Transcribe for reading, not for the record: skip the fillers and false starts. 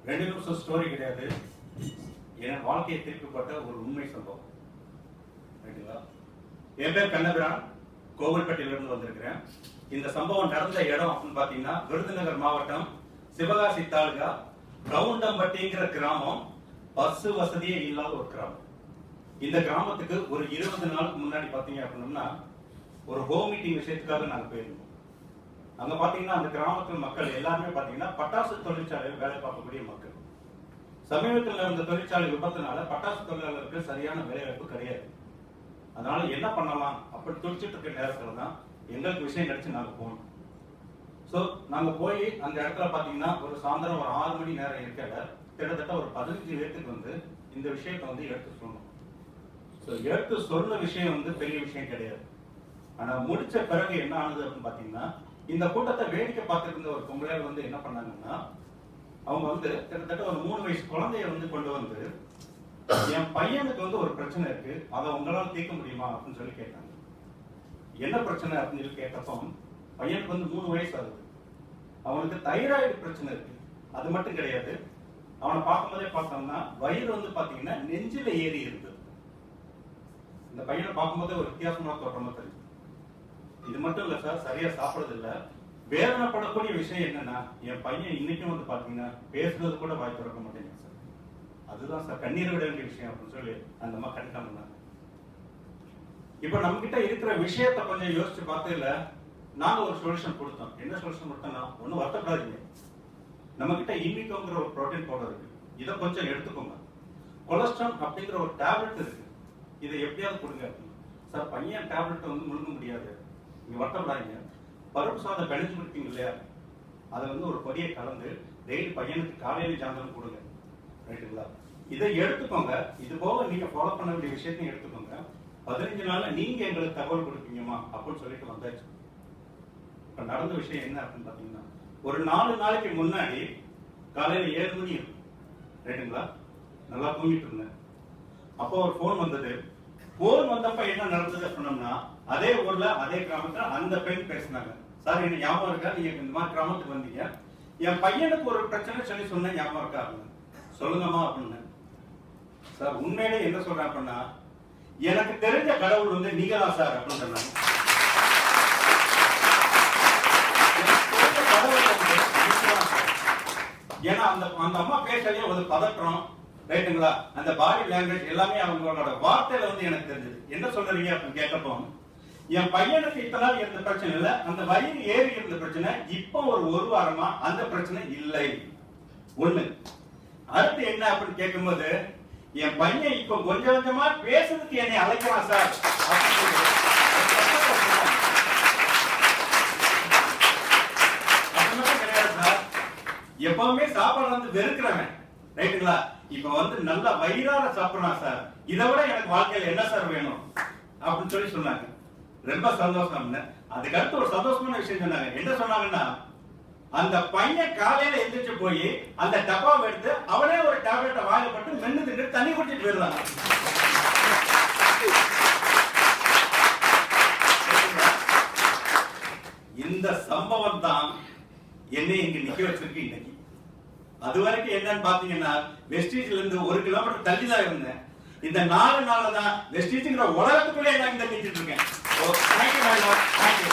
2 நிமிஷம் ஸ்டோரி கிடையாது, என் வாழ்க்கையை திருப்பிப்பட்ட ஒரு உண்மை சம்பவம். ரைட்டுங்களா? என் பேர் கண்ணபிரான், கோவில்பட்டியிலிருந்து வந்திருக்கிறேன். இந்த சம்பவம் நடந்த இடம் அப்படின்னு பாத்தீங்கன்னா விருதுநகர் மாவட்டம் சிவகாசி தாலுகா கவுண்டம்பட்டிங்கிற கிராமம். பஸ் வசதியே இல்லாத ஒரு கிராமம். இந்த கிராமத்துக்கு ஒரு 20 நாளுக்கு முன்னாடி பாத்தீங்க அப்படின்னா ஒரு ஹோம் மீட்டிங் விஷயத்துக்காக நாங்க போயிருந்தோம். அங்க பாத்தீங்கன்னா அந்த கிராமத்தில் மக்கள் எல்லாருமே பாத்தீங்கன்னா பட்டாசு தொழிற்சாலையில் வேலை பார்க்கக்கூடிய மக்கள். சமீபத்தில் இருந்த தொழிற்சாலை விபத்தினால பட்டாசு தொழிலாளருக்கு சரியான வேலைவாய்ப்பு கிடையாது. அதனால என்ன பண்ணலாம் அப்படி துடிச்சிட்டு இருக்க நேரத்துல தான் எங்களுக்கு விஷயம் கிடைச்சு நாங்க போனோம். சோ நாங்க போய் அந்த இடத்துல பாத்தீங்கன்னா ஒரு சாயந்தரம் ஒரு 6 மணி நேரம் இருக்கையில கிட்டத்தட்ட ஒரு 15 பேருக்கு வந்து இந்த விஷயத்த வந்து எடுத்து சொன்னோம். எடுத்து சொன்ன விஷயம் வந்து பெரிய விஷயம் கிடையாது. ஆனா முடிச்ச பிறகு என்ன ஆனது அப்படின்னு பாத்தீங்கன்னா இந்த கூட்டத்தை வேடிக்கை பார்த்துட்டு இருந்த ஒரு பொம்பளையால் வந்து என்ன பண்ணாங்கன்னா அவங்க வந்து கிட்டத்தட்ட ஒரு 3 வயசு குழந்தைய வந்து கொண்டு வந்து என் பையனுக்கு வந்து ஒரு பிரச்சனை இருக்கு, அதை உங்களால தீர்க்க முடியுமா அப்படின்னு சொல்லி கேட்டாங்க. என்ன பிரச்சனை அப்படின்னு சொல்லி கேட்டப்போ பையனுக்கு வந்து 3 வயசு ஆகுது. அவனுக்கு தைராய்டு பிரச்சனை இருக்கு. அது மட்டும் கிடையாது, அவனை பார்க்கும்போதே பார்த்தோம்னா வயிறு வந்து பாத்தீங்கன்னா நெஞ்சில ஏறி இருக்கு. இந்த பையனை பார்க்கும்போதே ஒரு வித்தியாசமான தோற்றமா தெரியும். இது மட்டும் இல்ல சார், சரியா சாப்பிடுறது இல்ல. வேதனைப்படக்கூடிய விஷயம் என்னன்னா என் பையன் இன்னைக்கும் வந்து பாத்தீங்கன்னா பேசுறது கூட வாய் திறக்க மாட்டேங்க சார். அதுதான் சார் கண்ணீர் விட வேண்டிய விஷயம் அப்படின்னு சொல்லி அந்த அம்மா கண்டுக்காம. இப்ப நம்ம கிட்ட இருக்கிற விஷயத்த கொஞ்சம் யோசிச்சு பார்த்ததுல நாங்க ஒரு சொல்யூஷன் கொடுத்தோம். என்ன சொல்யூஷன் கொடுத்தோம்னா, ஒன்னும் வருத்தப்படாதீங்க, நம்ம கிட்ட இன்விகோங்கிற ஒரு புரோட்டீன் பவுடர் இருக்கு, இதை கொஞ்சம் எடுத்துக்கோங்க. கொலஸ்ட்ரால் அப்படிங்கிற ஒரு டேப்லெட் இருக்கு, இதை எப்படியாவது கொடுங்க. சார் பையன் டேப்லெட் வந்து முழுங்க முடியாது, நீங்க வருத்தப்படாதீங்க, பருப்பு சாதம் பிணைஞ்சு கொடுப்பீங்க இல்லையா, அதை வந்து ஒரு பொடியை கலந்து டெய்லி பையனுக்கு காலையில சாயந்தரம் கொடுங்க. ரைட்டுங்களா? இதை எடுத்துக்கோங்க. இது போக நீங்க ஃபாலோ பண்ண வேண்டிய விஷயத்தையும் எடுத்துக்கோங்க. 15 நாள்ல நீங்க எங்களுக்கு தகவல் கொடுப்பீங்கம்மா அப்படின்னு சொல்லிட்டு வந்தாச்சு. இப்ப நடந்த விஷயம் என்ன அப்படின்னு பாத்தீங்கன்னா ஒரு 4 நாளைக்கு முன்னாடி காலையில 7 மணி இருக்கும். ரைட்டுங்களா? நல்லா தூங்கிட்டு இருந்தேன். அப்போ ஒரு போன் வந்தது. போன் வந்தப்ப என்ன நடந்தது அப்படின்னா அதே ஊர்ல அதே கிராமத்துல அந்த பெண் பேசினாங்க. சார் என்ன ஞாபகம் இருக்கா, நீங்க இந்த மாதிரி கிராமத்துக்கு வந்தீங்க, என் பையனுக்கு ஒரு பிரச்சனை சொல்லி சொன்ன ஞாபகம் இருக்கா அப்படின்னு. சொல்லுங்கம்மா அப்படின்னு. சார் உண்மையிலே என்ன சொல்றேன் அப்படின்னா எனக்கு தெரிஞ்ச கடவுள் வந்து நீங்க தான் சார் அப்படின்னு சொன்னாங்க. ஏன்னா அந்த அம்மா பேசலையே ஒரு பதற்றம். ரைட்டுங்களா? அந்த பாடி லாங்குவேஜ் எல்லாமே அவங்களோட வார்த்தையில வந்து எனக்கு தெரிஞ்சது. என்ன சொல்றீங்க அப்படின்னு கேட்டப்போ என் பையனுக்கு இத்தனை இருந்த பிரச்சனை இல்ல, அந்த வயிறு ஏறி இருந்த பிரச்சனை இப்போ ஒரு வாரமா அந்த பிரச்சனை இல்லை. ஒண்ணு. அடுத்து என்ன அப்படின்னு கேட்கும்போது என் பையன் இப்ப கொஞ்சம் கொஞ்சமா பேசுறதுக்கு என்னை அழைக்கிறான் சார். கிடையாது சார், எப்பவுமே சாப்பாடு வந்து வெறுக்கிறவன். ரைட்டுங்களா? இப்ப வந்து நல்லா வயிறார சாப்பிடலாம் சார், இதை விட எனக்கு வாழ்க்கையில என்ன சார் வேணும் அப்படின்னு சொல்லி சொன்னாங்க. ரொம்ப சந்தோஷம். அதுக்கடுத்து ஒரு சந்தோஷமான விஷயம் சொன்னாங்க. என்ன சொன்னாங்கன்னா அந்த பையன் காலையில எந்திரிச்சு போய் அந்த டப்பாவை எடுத்து அவனே ஒரு டேப்லெட்டை வாயில போட்டு மென்னு தின்னு தண்ணி குடிச்சிட்டு போயிடுறாங்க. இந்த சம்பவம் தான் என்னை இங்க நிக்க வச்சிருக்கு இன்னைக்கு. அது வரைக்கும் என்னன்னு பாத்தீங்கன்னா வெஸ்டீஜ்ல இருந்து 1 கிலோமீட்டர் தள்ளி தான் இருந்தேன். இந்த 4 நாள்ல தான் வெஸ்டீஜ்ங்கிற உலகத்துக்குள்ளே நான் இந்த நிக்கிட்டு இருக்கேன். தேங்க்யூ.